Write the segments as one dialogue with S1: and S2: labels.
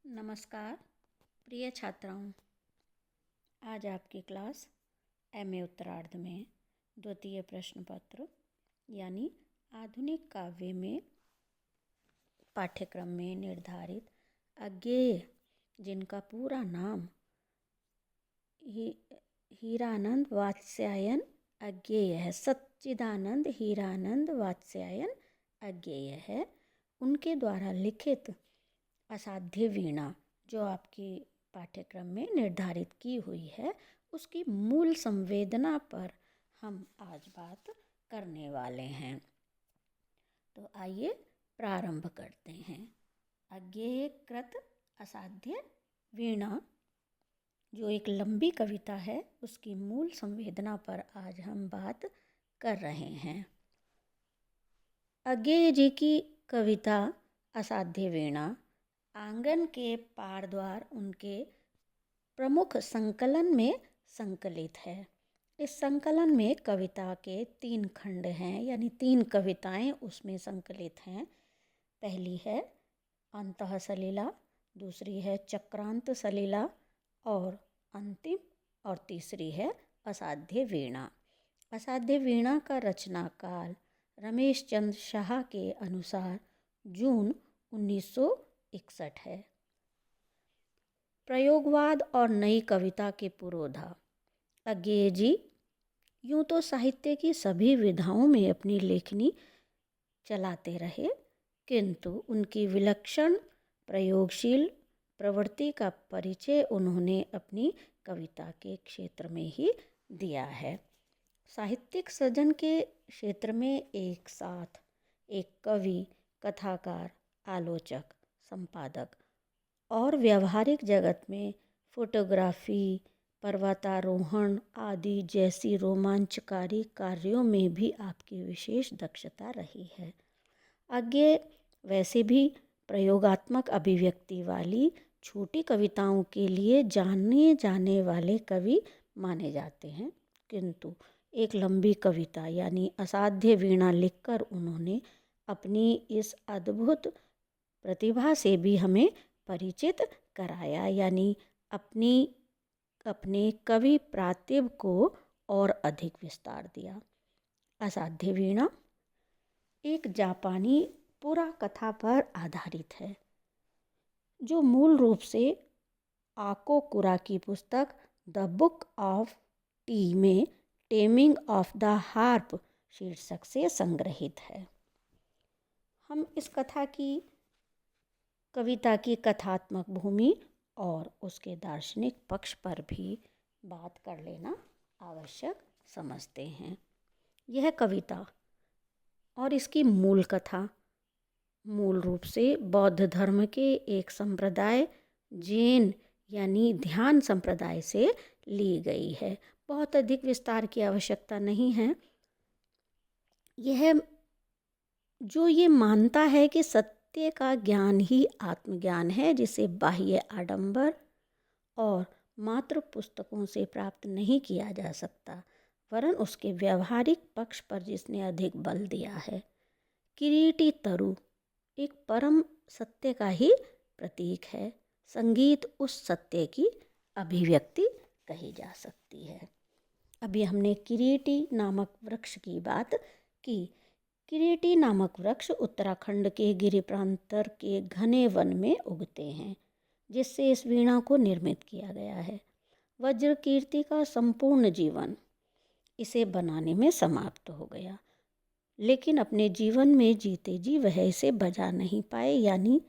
S1: नमस्कार प्रिय छात्राओं, आज आपकी क्लास एमए उत्तरार्ध में द्वितीय प्रश्न पत्र यानी आधुनिक काव्य में पाठ्यक्रम में निर्धारित अज्ञेय, जिनका पूरा नाम हीरानंद वात्स्यायन अज्ञेय है, सच्चिदानंद हीरानंद वात्स्यायन अज्ञेय है, उनके द्वारा लिखित असाध्य वीणा जो आपकी पाठ्यक्रम में निर्धारित की हुई है, उसकी मूल संवेदना पर हम आज बात करने वाले हैं। तो आइए प्रारंभ करते हैं। अज्ञेयकृत असाध्य वीणा जो एक लंबी कविता है, उसकी मूल संवेदना पर आज हम बात कर रहे हैं। अज्ञेय जी की कविता असाध्य वीणा आंगन के पार द्वार उनके प्रमुख संकलन में संकलित है। इस संकलन में कविता के 3 खंड हैं, यानी 3 कविताएं उसमें संकलित हैं। पहली है अंतः सलीला, दूसरी है चक्रांत सलीला और अंतिम और तीसरी है असाध्य वीणा। असाध्य वीणा का रचना काल रमेश चंद्र शाह के अनुसार जून 1961 है। प्रयोगवाद और नई कविता के पुरोधा अज्ञेय जी यूँ तो साहित्य की सभी विधाओं में अपनी लेखनी चलाते रहे, किंतु उनकी विलक्षण प्रयोगशील प्रवृत्ति का परिचय उन्होंने अपनी कविता के क्षेत्र में ही दिया है। साहित्यिक सृजन के क्षेत्र में एक साथ एक कवि, कथाकार, आलोचक, संपादक और व्यावहारिक जगत में फोटोग्राफी, पर्वतारोहण आदि जैसी रोमांचकारी कार्यों में भी आपकी विशेष दक्षता रही है। अज्ञेय वैसे भी प्रयोगात्मक अभिव्यक्ति वाली छोटी कविताओं के लिए जाने जाने वाले कवि माने जाते हैं, किंतु एक लंबी कविता यानी असाध्य वीणा लिखकर उन्होंने अपनी इस अद्भुत प्रतिभा से भी हमें परिचित कराया, यानी अपने कवि प्रातिभ को और अधिक विस्तार दिया। असाध्य वीणा एक जापानी पुरा कथा पर आधारित है, जो मूल रूप से आको कुरा की पुस्तक द बुक ऑफ टी में टेमिंग ऑफ द हार्प शीर्षक से संग्रहित है। हम इस कविता की कथात्मक भूमि और उसके दार्शनिक पक्ष पर भी बात कर लेना आवश्यक समझते हैं। यह कविता और इसकी मूल कथा मूल रूप से बौद्ध धर्म के एक संप्रदाय जैन यानी ध्यान संप्रदाय से ली गई है। बहुत अधिक विस्तार की आवश्यकता नहीं है। ये मानता है कि सत्य का ज्ञान ही आत्मज्ञान है, जिसे बाह्य आडंबर और मात्र पुस्तकों से प्राप्त नहीं किया जा सकता, वरन उसके व्यावहारिक पक्ष पर जिसने अधिक बल दिया है। किरीटी तरु एक परम सत्य का ही प्रतीक है। संगीत उस सत्य की अभिव्यक्ति कही जा सकती है। अभी हमने किरीटी नामक वृक्ष की बात की। किरीटी नामक वृक्ष उत्तराखंड के गिरि प्रांतर के घने वन में उगते हैं, जिससे इस वीणा को निर्मित किया गया है। वज्र कीर्ति का संपूर्ण जीवन इसे बनाने में समाप्त हो गया, लेकिन अपने जीवन में जीते जी वह इसे बजा नहीं पाए, यानी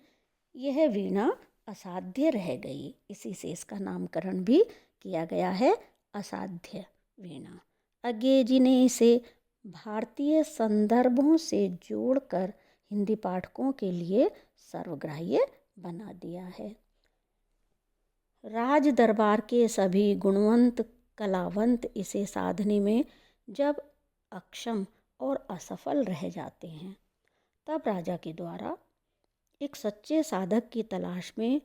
S1: यह वीणा असाध्य रह गई। इसी से इसका नामकरण भी किया गया है असाध्य वीणा। अज्ञेय जी ने इसे भारतीय संदर्भों से जोड़कर हिंदी पाठकों के लिए सर्वग्राह्य बना दिया है। राज दरबार के सभी गुणवंत कलावंत इसे साधने में जब अक्षम और असफल रह जाते हैं, तब राजा के द्वारा एक सच्चे साधक की तलाश में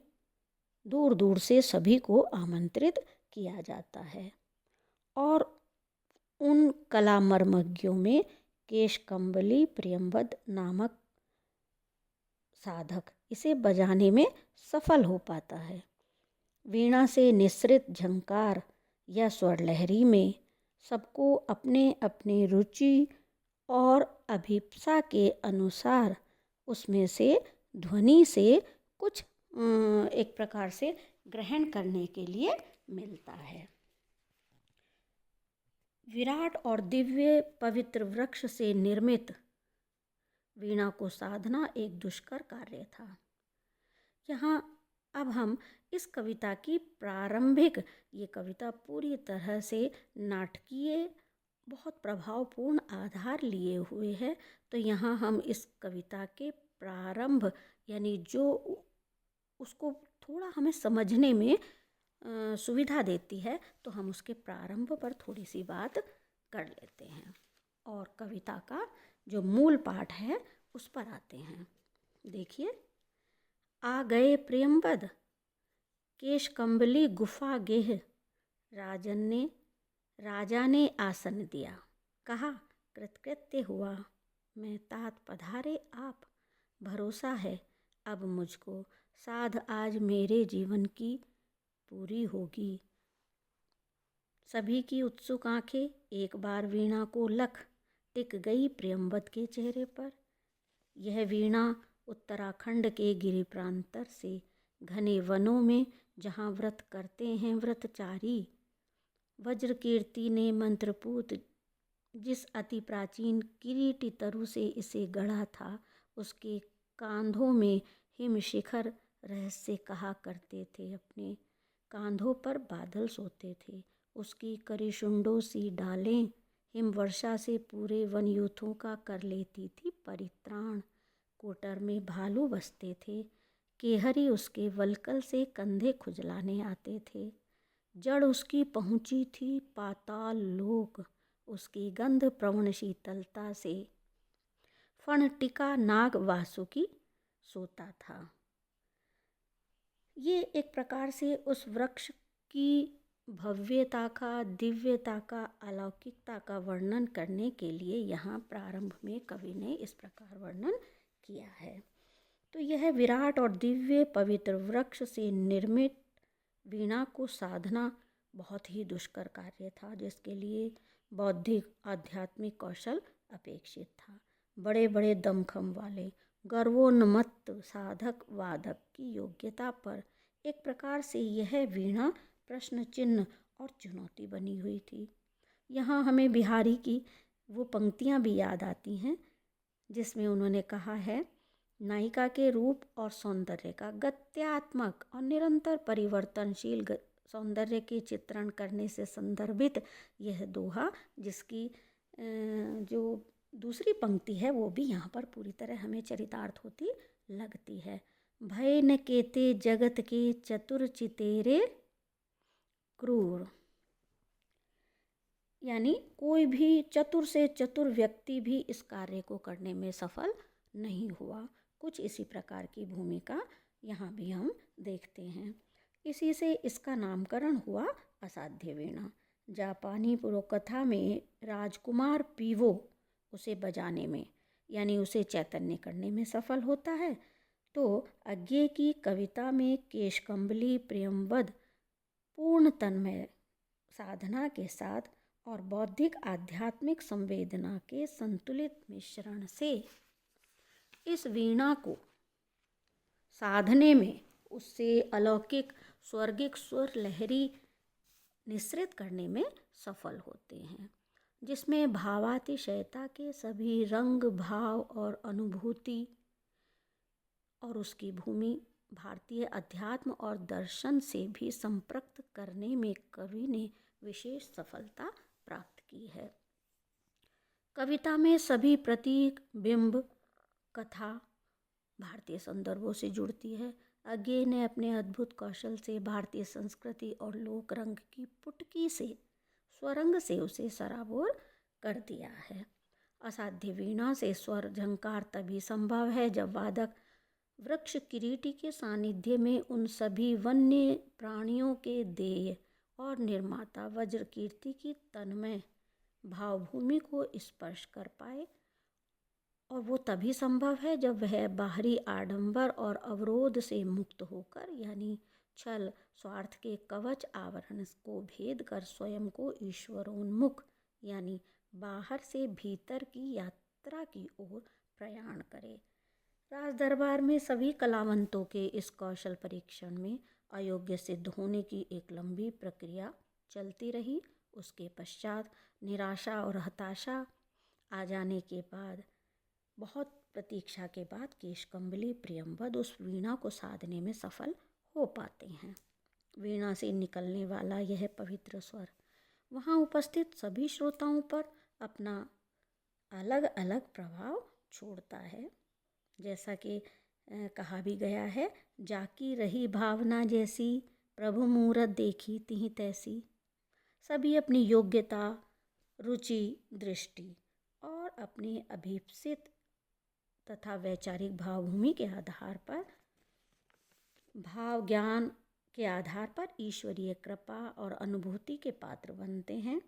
S1: दूर दूर से सभी को आमंत्रित किया जाता है और उन कलामर्मज्ञों में केशकम्बली प्रियंवद नामक साधक इसे बजाने में सफल हो पाता है। वीणा से निसृत झंकार या स्वर लहरी में सबको अपने अपने रुचि और अभिप्सा के अनुसार उसमें से ध्वनि से कुछ एक प्रकार से ग्रहण करने के लिए मिलता है। विराट और दिव्य पवित्र वृक्ष से निर्मित वीणा को साधना एक दुष्कर कार्य था। यहाँ अब हम इस कविता की प्रारंभिक, ये कविता पूरी तरह से नाटकीय, बहुत प्रभावपूर्ण आधार लिए हुए है। तो यहाँ हम इस कविता के प्रारंभ यानी जो उसको थोड़ा हमें समझने में सुविधा देती है, तो हम उसके प्रारंभ पर थोड़ी सी बात कर लेते हैं और कविता का जो मूल पाठ है उस पर आते हैं। देखिए, आ गए प्रियंवद केश कंबली गुफा गेह, राजा ने आसन दिया, कहा कृतकृत्य हुआ, मैं तात पधारे आप, भरोसा है अब मुझको, साध आज मेरे जीवन की पूरी होगी। सभी की उत्सुक आंखें एक बार वीणा को लख टिक गई प्रियंवद के चेहरे पर। यह वीणा उत्तराखंड के गिरि प्रांतर से घने वनों में, जहाँ व्रत करते हैं व्रतचारी, वज्र कीर्ति ने मंत्रपूत जिस अति प्राचीन किरीटी तरु से इसे गढ़ा था, उसके कांधों में हिम शिखर रहस्य कहा करते थे। अपने कांधों पर बादल सोते थे। उसकी करिशुंडों सी डालें हिम वर्षा से पूरे वनयूथों का कर लेती थी परित्राण। कोटर में भालू बसते थे। केहरी उसके वलकल से कंधे खुजलाने आते थे। जड़ उसकी पहुँची थी पाताल लोक, उसकी गंध प्रवण शीतलता से फण टिका नाग वासुकी सोता था। ये एक प्रकार से उस वृक्ष की भव्यता का, दिव्यता का, अलौकिकता का वर्णन करने के लिए यहाँ प्रारंभ में कवि ने इस प्रकार वर्णन किया है। तो यह विराट और दिव्य पवित्र वृक्ष से निर्मित वीणा को साधना बहुत ही दुष्कर कार्य था, जिसके लिए बौद्धिक आध्यात्मिक कौशल अपेक्षित था। बड़े बड़े दमखम वाले गर्वोन्मत्त साधक वादक की योग्यता पर एक प्रकार से यह वीणा प्रश्न चिन्ह और चुनौती बनी हुई थी। यहाँ हमें बिहारी की वो पंक्तियाँ भी याद आती हैं जिसमें उन्होंने कहा है, नायिका के रूप और सौंदर्य का गत्यात्मक और निरंतर परिवर्तनशील सौंदर्य के चित्रण करने से संदर्भित यह दोहा, जिसकी जो दूसरी पंक्ति है वो भी यहाँ पर पूरी तरह हमें चरितार्थ होती लगती है। भय न केते जगत के चतुर चितेरे क्रूर, यानी कोई भी चतुर से चतुर व्यक्ति भी इस कार्य को करने में सफल नहीं हुआ। कुछ इसी प्रकार की भूमिका यहाँ भी हम देखते हैं। इसी से इसका नामकरण हुआ असाध्य वीणा। जापानी पुरोकथा में राजकुमार पीवो उसे बजाने में यानी उसे चैतन्य करने में सफल होता है, तो अज्ञे की कविता में केशकंबली प्रियंवद पूर्ण तन्मय साधना के साथ और बौद्धिक आध्यात्मिक संवेदना के संतुलित मिश्रण से इस वीणा को साधने में उससे अलौकिक स्वर्गिक स्वर लहरी निसृत करने में सफल होते हैं, जिसमें भावातिशयता के सभी रंग, भाव और अनुभूति और उसकी भूमि भारतीय अध्यात्म और दर्शन से भी संपृक्त करने में कवि ने विशेष सफलता प्राप्त की है। कविता में सभी प्रतीक, बिंब, कथा भारतीय संदर्भों से जुड़ती है। अज्ञे ने अपने अद्भुत कौशल से भारतीय संस्कृति और लोक रंग की पुटकी से, स्वरंग से उसे सराबोर कर दिया है। असाध्य वीणा से स्वर झंकार तभी संभव है जब वादक वृक्ष किरीटी के सानिध्य में उन सभी वन्य प्राणियों के देय और निर्माता वज्र कीर्ति की तन्मय भावभूमि को स्पर्श कर पाए और वो तभी संभव है जब वह बाहरी आडंबर और अवरोध से मुक्त होकर, यानी छल स्वार्थ के कवच आवरण को भेद कर स्वयं को ईश्वरोन्मुख यानी बाहर से भीतर की यात्रा की ओर प्रयाण करे। राज दरबार में सभी कलावंतों के इस कौशल परीक्षण में अयोग्य सिद्ध होने की एक लंबी प्रक्रिया चलती रही। उसके पश्चात निराशा और हताशा आ जाने के बाद, बहुत प्रतीक्षा के बाद केशकम्बली प्रियंवद उस वीणा को साधने में सफल हो पाते हैं। वीणा से निकलने वाला यह पवित्र स्वर वहाँ उपस्थित सभी श्रोताओं पर अपना अलग अलग प्रभाव छोड़ता है। जैसा कि कहा भी गया है, जाकी रही भावना जैसी, प्रभु मूरत देखी तिहि तैसी। सभी अपनी योग्यता, रुचि, दृष्टि और अपने अभीप्सित तथा वैचारिक भावभूमि के आधार पर, भाव ज्ञान के आधार पर ईश्वरीय कृपा और अनुभूति के पात्र बनते हैं।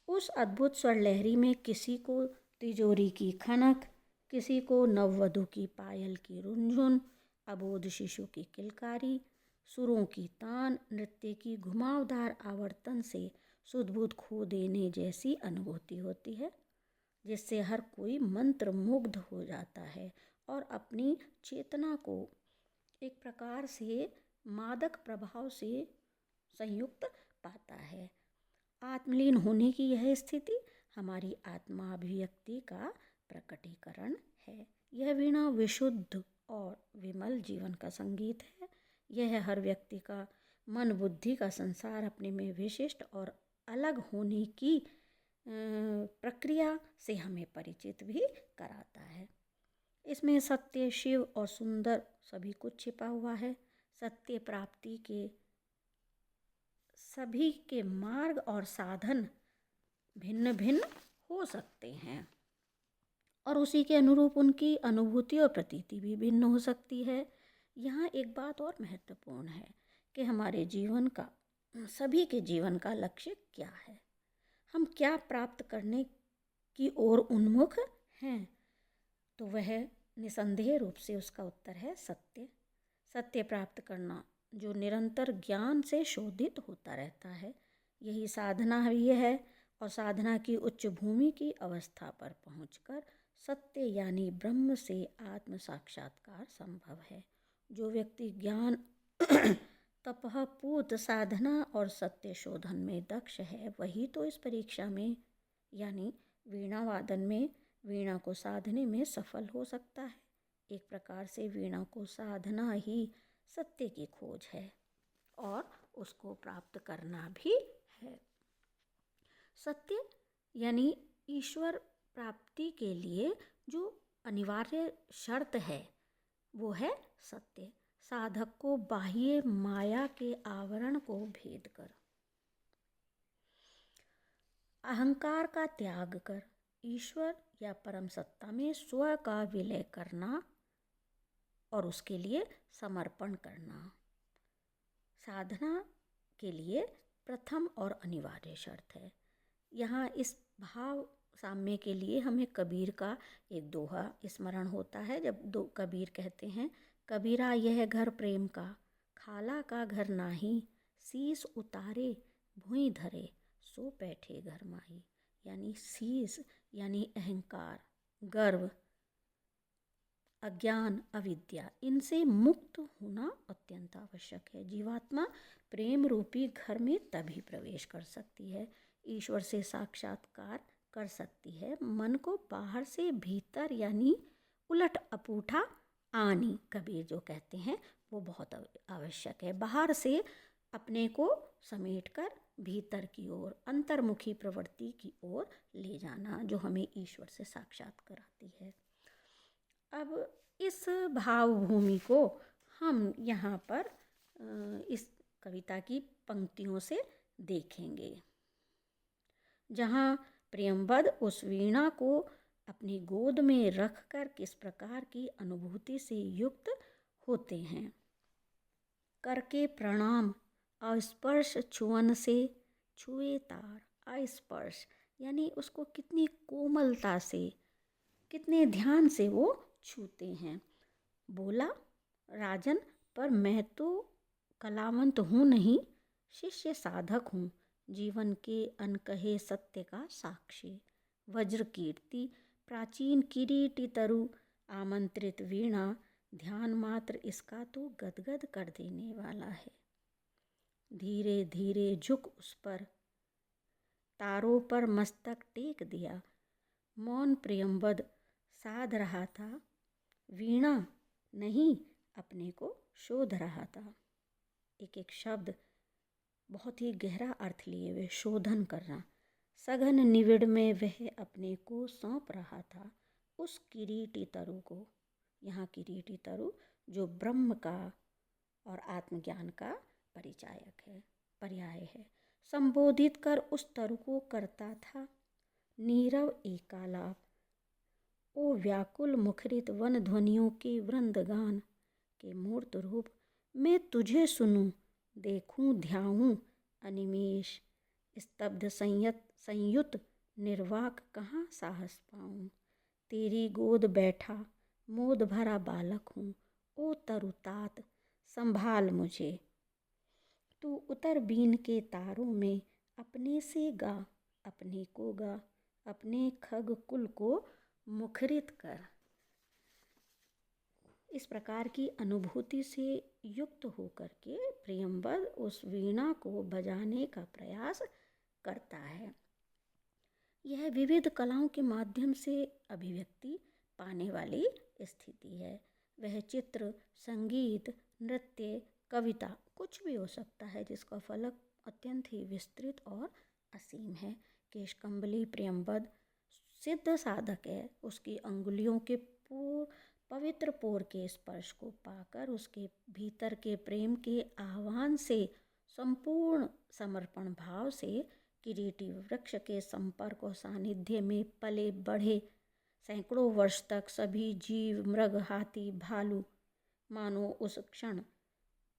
S1: उस अद्भुत स्वर लहरी में किसी को तिजोरी की खनक, किसी को नववधु की पायल की रुंझुन, अबोध शिशु की किलकारी, सुरों की तान, नृत्य की घुमावदार आवर्तन से सुधबुध खो देने जैसी अनुभूति होती है, जिससे हर कोई मंत्र मुग्ध हो जाता है और अपनी चेतना को एक प्रकार से मादक प्रभाव से संयुक्त पाता है। आत्मलीन होने की यह स्थिति हमारी आत्माभिव्यक्ति का प्रकटीकरण है। यह वीणा विशुद्ध और विमल जीवन का संगीत है। यह हर व्यक्ति का मन बुद्धि का संसार अपने में विशिष्ट और अलग होने की प्रक्रिया से हमें परिचित भी कराता है। इसमें सत्य, शिव और सुंदर सभी कुछ छिपा हुआ है। सत्य प्राप्ति के सभी के मार्ग और साधन भिन्न भिन्न हो सकते हैं और उसी के अनुरूप उनकी अनुभूति और प्रतीति भी भिन्न हो सकती है। यहाँ एक बात और महत्वपूर्ण है कि हमारे जीवन का, सभी के जीवन का लक्ष्य क्या है, हम क्या प्राप्त करने की ओर उन्मुख हैं। तो वह निसंदेह रूप से उसका उत्तर है सत्य। सत्य प्राप्त करना जो निरंतर ज्ञान से शोधित होता रहता है, यही साधना भी है। और साधना की उच्च भूमि की अवस्था पर पहुंचकर सत्य यानी ब्रह्म से आत्म साक्षात्कार संभव है। जो व्यक्ति ज्ञान तपह पूत साधना और सत्य शोधन में दक्ष है, वही तो इस परीक्षा में यानी वीणा वादन में वीणा को साधने में सफल हो सकता है। एक प्रकार से वीणा को साधना ही सत्य की खोज है और उसको प्राप्त करना भी है। सत्य यानी ईश्वर प्राप्ति के लिए जो अनिवार्य शर्त है वो है सत्य। साधक को बाह्य माया के आवरण को भेद कर, अहंकार का त्याग कर, ईश्वर या परम सत्ता में स्व का विलय करना और उसके लिए समर्पण करना साधना के लिए प्रथम और अनिवार्य शर्त है। यहाँ इस भाव साम्य के लिए हमें कबीर का एक दोहा स्मरण होता है। जब कबीर कहते हैं, कबीरा यह घर प्रेम का, खाला का घर नाही, शीस उतारे भुई धरे, सो बैठे घर माही। यानी शीस यानी अहंकार, गर्व, अज्ञान, अविद्या, इनसे मुक्त होना अत्यंत आवश्यक है। जीवात्मा प्रेम रूपी घर में तभी प्रवेश कर सकती है, ईश्वर से साक्षात्कार कर सकती है। मन को बाहर से भीतर यानी उलट अपूठा आनी, कबीर जो कहते हैं वो बहुत आवश्यक है। बाहर से अपने को समेटकर भीतर की ओर, अंतर्मुखी प्रवृत्ति की ओर ले जाना, जो हमें ईश्वर से साक्षात कराती है। अब इस भावभूमि को हम यहाँ पर इस कविता की पंक्तियों से देखेंगे, जहाँ प्रियंवद उस वीणा को अपनी गोद में रखकर किस प्रकार की अनुभूति से युक्त होते हैं। करके प्रणाम अस्पर्श छुअन से, छुए तार अस्पर्श, यानी उसको कितनी कोमलता से, कितने ध्यान से वो छूते हैं। बोला, राजन, पर मैं तो कलावंत हूँ नहीं, शिष्य साधक हूँ, जीवन के अनकहे सत्य का साक्षी। वज्र कीर्ति प्राचीन किरीटी तरु आमंत्रित वीणा, ध्यान मात्र इसका तो गदगद कर देने वाला है। धीरे धीरे झुक उस पर, तारों पर मस्तक टेक दिया, मौन प्रियंवद साध रहा था, वीणा नहीं अपने को शोध रहा था। एक एक शब्द बहुत ही गहरा अर्थ लिए हुए शोधन करना। सघन निविड़ में वह अपने को सौंप रहा था उस किरीटी तरु को। यहाँ किरीटी तरु जो ब्रह्म का और आत्मज्ञान का परिचायक है, पर्याय है। संबोधित कर उस तरु को करता था नीरव एकालाप। ओ व्याकुल मुखरित वन ध्वनियों के वृंदगान के मूर्त रूप, मैं तुझे सुनूं, देखूं, ध्याऊं अनिमेष। स्तब्ध संयुत निर्वाक कहाँ साहस पाऊं। तेरी गोद बैठा मोद भरा बालक हूँ, ओ तरुतात संभाल मुझे। तू उतर बीन के तारों में अपने से गा, अपने को गा, अपने खग कुल को मुखरित कर। इस प्रकार की अनुभूति से युक्त होकर के प्रियंवद उस वीणा को बजाने का प्रयास करता है। यह विविध कलाओं के माध्यम से अभिव्यक्ति पाने वाली स्थिति है। वह चित्र, संगीत, नृत्य, कविता कुछ भी हो सकता है जिसका फलक अत्यंत ही विस्तृत और असीम है। केशकम्बली प्रियंवद सिद्ध साधक है। उसकी अंगुलियों के पवित्र पोर के स्पर्श को पाकर उसके भीतर के प्रेम के आह्वान से संपूर्ण समर्पण भाव से किरीटी वृक्ष के संपर्क और सानिध्य में पले बढ़े सैकड़ों वर्ष तक सभी जीव, मृग, हाथी, भालू मानो उस क्षण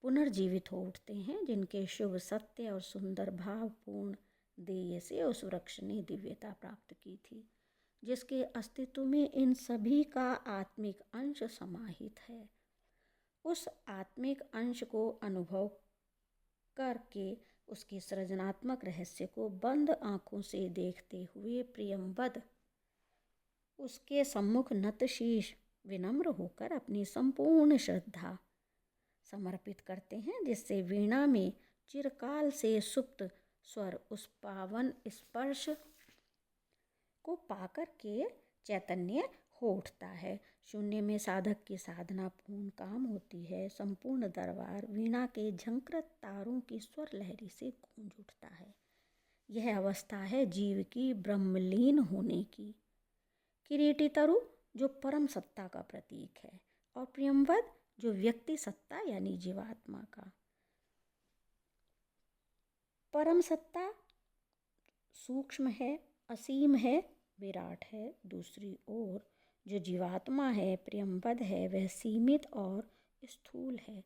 S1: पुनर्जीवित हो उठते हैं, जिनके शुभ, सत्य और सुंदर भावपूर्ण देय से उस वृक्ष ने दिव्यता प्राप्त की थी, जिसके अस्तित्व में इन सभी का आत्मिक अंश समाहित है। उस आत्मिक अंश को अनुभव करके उसके सृजनात्मक रहस्य को बंद आंखों से देखते हुए प्रियंवद उसके सम्मुख नतशीश विनम्र होकर अपनी संपूर्ण श्रद्धा समर्पित करते हैं, जिससे वीणा में चिरकाल से सुप्त स्वर उस पावन स्पर्श को पाकर के चैतन्य हो उठता है। शून्य में साधक की साधना पूर्ण काम होती है। संपूर्ण दरबार वीणा के झंकृत तारों की स्वर लहरी से गूंज उठता है। यह अवस्था है जीव की ब्रह्मलीन होने की। किरीटी तरु जो परम सत्ता का प्रतीक है और प्रियंवद जो व्यक्ति सत्ता यानी जीवात्मा का। परम सत्ता सूक्ष्म है, असीम है, विराट है। दूसरी ओर जो जीवात्मा है, प्रियंवद है, वह सीमित और स्थूल है।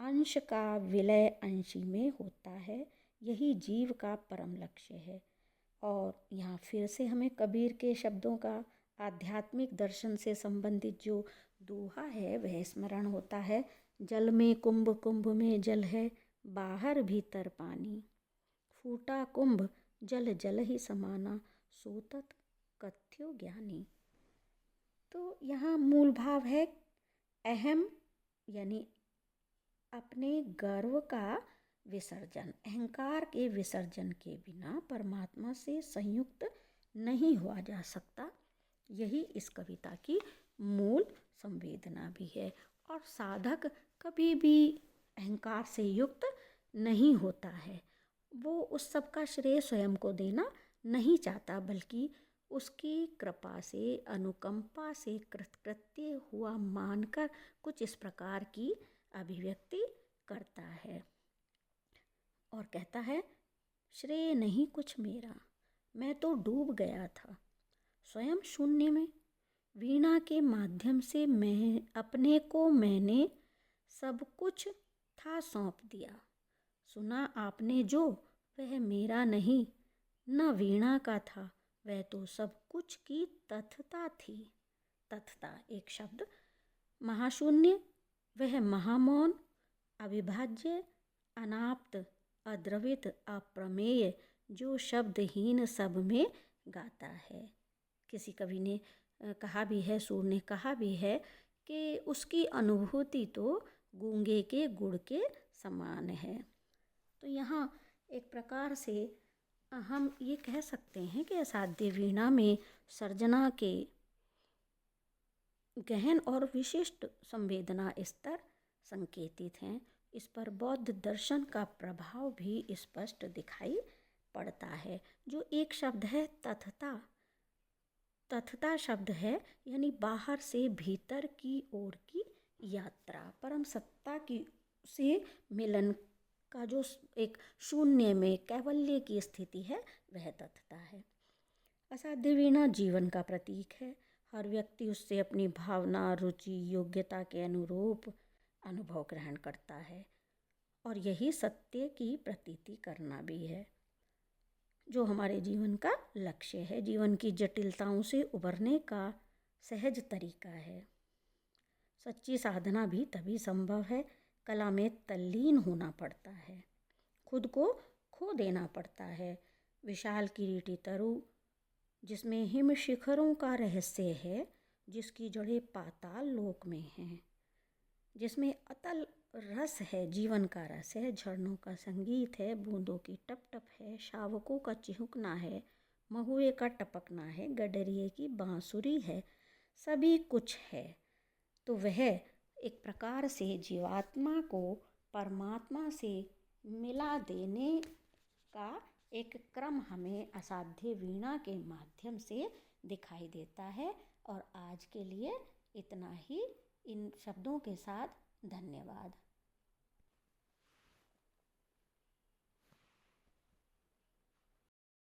S1: अंश का विलय अंशी में होता है, यही जीव का परम लक्ष्य है। और यहाँ फिर से हमें कबीर के शब्दों का आध्यात्मिक दर्शन से संबंधित जो दोहा है वह स्मरण होता है। जल में कुंभ, कुंभ में जल है, बाहर भीतर पानी। फूटा कुंभ जल जल ही समाना, सोतत कथ्यो ज्ञानी। तो यहाँ मूल भाव है अहम यानी अपने गर्व का विसर्जन, अहंकार के विसर्जन के बिना परमात्मा से संयुक्त नहीं हुआ जा सकता। यही इस कविता की मूल संवेदना भी है। और साधक कभी भी अहंकार से युक्त नहीं होता है। वो उस सब का श्रेय स्वयं को देना नहीं चाहता, बल्कि उसकी कृपा से, अनुकंपा से कृतकृत्य हुआ मानकर कुछ इस प्रकार की अभिव्यक्ति करता है और कहता है, श्रेय नहीं कुछ मेरा, मैं तो डूब गया था स्वयं शून्य में। वीणा के माध्यम से मैंने सब कुछ था सौंप दिया। सुना आपने जो, वह मेरा नहीं, न वीणा का था, वह तो सब कुछ की तथता थी। तथता एक शब्द, महाशून्य वह महामौन, अविभाज्य, अनाप्त, अद्रवित, अप्रमेय, जो शब्दहीन सब में गाता है। किसी कवि ने कहा भी है, सूर ने कहा भी है कि उसकी अनुभूति तो गूंगे के गुड़ के समान है। तो यहाँ एक प्रकार से हम ये कह सकते हैं कि असाध्य वीणा में सर्जना के गहन और विशिष्ट संवेदना स्तर संकेतित हैं। इस पर बौद्ध दर्शन का प्रभाव भी स्पष्ट दिखाई पड़ता है। जो एक शब्द है तथता, तथता शब्द है यानी बाहर से भीतर की ओर की यात्रा, परम सत्ता की से मिलन का जो एक शून्य में कैवल्य की स्थिति है वह तथता है। असाध्य वीणा जीवन का प्रतीक है। हर व्यक्ति उससे अपनी भावना, रुचि, योग्यता के अनुरूप अनुभव ग्रहण करता है और यही सत्य की प्रतीति करना भी है, जो हमारे जीवन का लक्ष्य है। जीवन की जटिलताओं से उबरने का सहज तरीका है। सच्ची साधना भी तभी संभव है, कला में तल्लीन होना पड़ता है, खुद को खो देना पड़ता है। विशाल किरीटी तरु जिसमें हिम शिखरों का रहस्य है, जिसकी जड़ें पाताल लोक में हैं, जिसमें अतल रस है, जीवन का रस है, झरनों का संगीत है, बूंदों की टप टप है, शावकों का चिहुकना है, महुए का टपकना है, गडरिए की बांसुरी है, सभी कुछ है। तो वह एक प्रकार से जीवात्मा को परमात्मा से मिला देने का एक क्रम हमें असाध्य वीणा के माध्यम से दिखाई देता है। और आज के लिए इतना ही। इन शब्दों के साथ धन्यवाद।